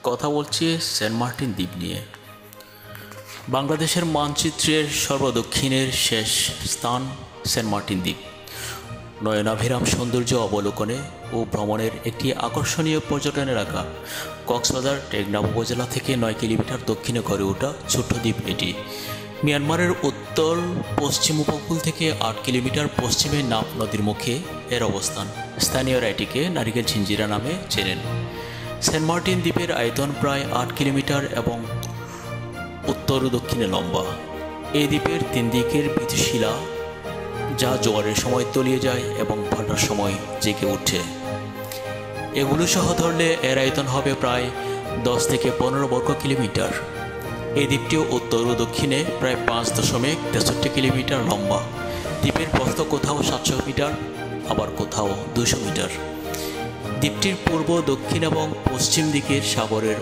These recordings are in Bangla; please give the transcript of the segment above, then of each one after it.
কথা বলছি সেন্ট মার্টিন দ্বীপ নিয়ে। বাংলাদেশের মানচিত্রের সর্বদক্ষিণের শেষ স্থান সেন্ট মার্টিন দ্বীপ। নয়নাভিরাম সৌন্দর্য অবলোকনে ও ভ্রমণের একটি আকর্ষণীয় পর্যটন এলাকা। কক্সবাজার টেকনাফ উপজেলা থেকে 9 কিলোমিটার দক্ষিণে গড়ে ওঠা ছোট্ট দ্বীপ এটি। মিয়ানমারের উত্তর পশ্চিম উপকূল থেকে 8 কিলোমিটার পশ্চিমে নাফ নদীর মুখে এর অবস্থান। স্থানীয়রা এটিকে নারিকেল ঝিঞ্জিরা নামে চেনেন। সেন্ট মার্টিন দ্বীপের আয়তন প্রায় 8 কিলোমিটার এবং উত্তর ও দক্ষিণে লম্বা। এই দ্বীপের 3 দিকের ভিত্তিশিলা যা জোয়ারের সময় তলিয়ে যায় এবং ভাটার সময় জেগে ওঠে। এগুলো সহ ধরলে এর আয়তন হবে প্রায় 10 থেকে 15 বর্গ কিলোমিটার। এই দ্বীপটিও উত্তর ও দক্ষিণে প্রায় 5.63 কিলোমিটার লম্বা। দ্বীপের প্রস্থ কোথাও 700 মিটার, আবার কোথাও 200 মিটার। দ্বীপটির পূর্ব, দক্ষিণ এবং পশ্চিম দিকের সাগরের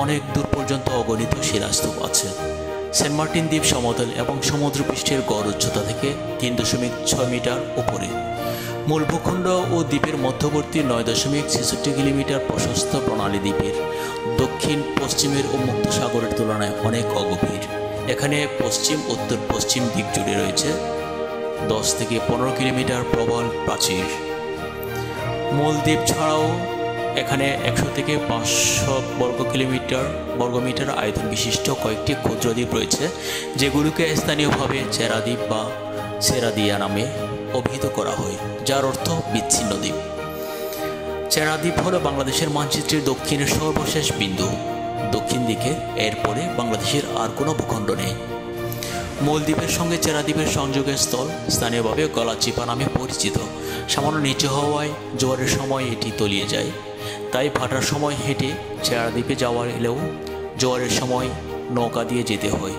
অনেক দূর পর্যন্ত অগণিত শিলাস্তূপ আছে। সেন্ট মার্টিন দ্বীপ সমতল এবং সমুদ্রপৃষ্ঠের গড় উচ্চতা থেকে 3.6 মিটার উপরে। মূল ভূখণ্ড ও দ্বীপের মধ্যবর্তী 9.66 কিলোমিটার প্রশস্ত প্রণালী দ্বীপের দক্ষিণ পশ্চিমের উন্মুক্ত সাগরের তুলনায় অনেক অগভীর। এখানে পশ্চিম উত্তর পশ্চিম দিক জুড়ে রয়েছে 10 থেকে 15 কিলোমিটার প্রবল প্রাচীর। মূল দ্বীপ ছাড়াও এখানে 100 থেকে 500 বর্গমিটার আয়তন বিশিষ্ট কয়েকটি ক্ষুদ্র দ্বীপ রয়েছে, যেগুলোকে স্থানীয়ভাবে চেরা দ্বীপ বা সেরাদিয়া নামে অভিহিত করা হয়, যার অর্থ বিচ্ছিন্ন দ্বীপ। চেরা দ্বীপ হল বাংলাদেশের মানচিত্রের দক্ষিণের সর্বশেষ বিন্দু। দক্ষিণ দিকে এরপরে বাংলাদেশের আর কোনো ভূখণ্ড নেই। মূল দ্বীপের সঙ্গে চেরা দ্বীপের সংযোগের স্থল স্থানীয়ভাবে গলাচিপা নামে পরিচিত। সামান্য নিচু হওয়ায় জোয়ারের সময় এটি তলিয়ে যায়, তাই ভাটার সময় হেঁটে চেরা দ্বীপে যাওয়া এলেও জোয়ারের সময় নৌকা দিয়ে যেতে হয়।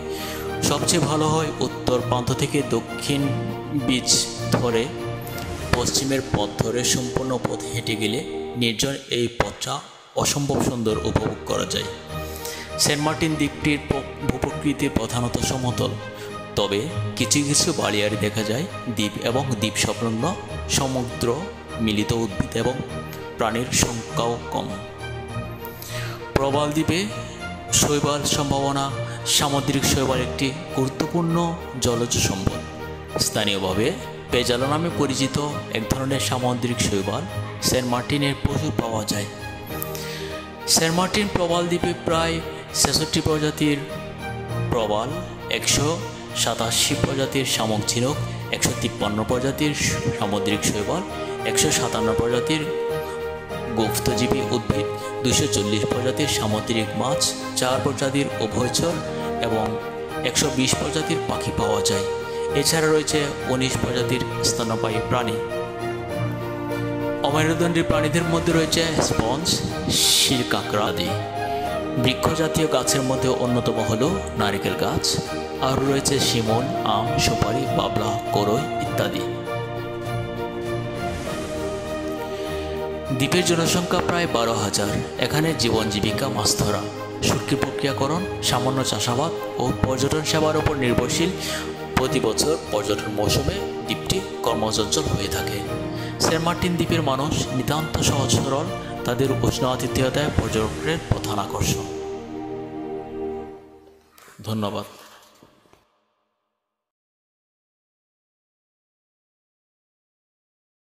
সবচেয়ে ভালো হয় উত্তর প্রান্ত থেকে দক্ষিণ বিচ ধরে পশ্চিমের পথ ধরে সম্পূর্ণ পথ হেঁটে গেলে নির্জন এই পথটা অসম্ভব সুন্দর উপভোগ করা যায়। সেন্ট মার্টিন দ্বীপটির ভূপ্রকৃতি প্রধানত সমতল, তবে কিছু কিছু বালিয়াড়ি দেখা যায়। দ্বীপ এবং দ্বীপ সংলগ্ন সমুদ্র মিলিত উদ্ভিদ এবং প্রাণীর সংখ্যাও কম। প্রবাল দ্বীপে শৈবাল সম্ভাবনা। সামুদ্রিক শৈবাল একটি গুরুত্বপূর্ণ জলজ সম্পদ। স্থানীয়ভাবে পেজালা নামে পরিচিত এক ধরনের সামুদ্রিক শৈবাল সেন্ট মার্টিনের প্রচুর পাওয়া যায়। সেন্ট মার্টিন প্রবাল দ্বীপে প্রায় 66 প্রজাতির প্রবাল, 187 প্রজাতির শামুক ঝিনুক, 153 প্রজাতির সামুদ্রিক শৈবাল, 157 প্রজাতির গুপ্তজীবী উদ্ভিদ, 240 প্রজাতির সামুদ্রিক মাছ, 4 প্রজাতির উভয়চর এবং 120 প্রজাতির পাখি পাওয়া যায়। এছাড়া রয়েছে 19 প্রজাতির স্তন্যপায়ী প্রাণী। অমেরুদণ্ডী প্রাণীদের মধ্যে রয়েছে স্পঞ্জ, শিরকাঁকড়া আদি। বৃক্ষজাতীয় গাছের মধ্যে অন্যতম হল নারিকেল গাছ, আর রয়েছে শিমুল, আম, সুপারি, বাবলা, করই ইত্যাদি। দ্বীপের জনসংখ্যা প্রায় 12,000। এখানে জীবন জীবিকা মাছ ধরা, শুটকি প্রক্রিয়াকরণ, সামান্য চাষাবাদ ও পর্যটন সেবার উপর নির্ভরশীল। প্রতি বছর পর্যটন মৌসুমে দ্বীপটি কর্মচঞ্চল হয়ে থাকে। সেন্ট মার্টিন দ্বীপের মানুষ নিতান্ত সহজ সরল, তাদের উষ্ণ আতিথেয়তায় পর্যটকের প্রধান আকর্ষণ। ধন্যবাদ।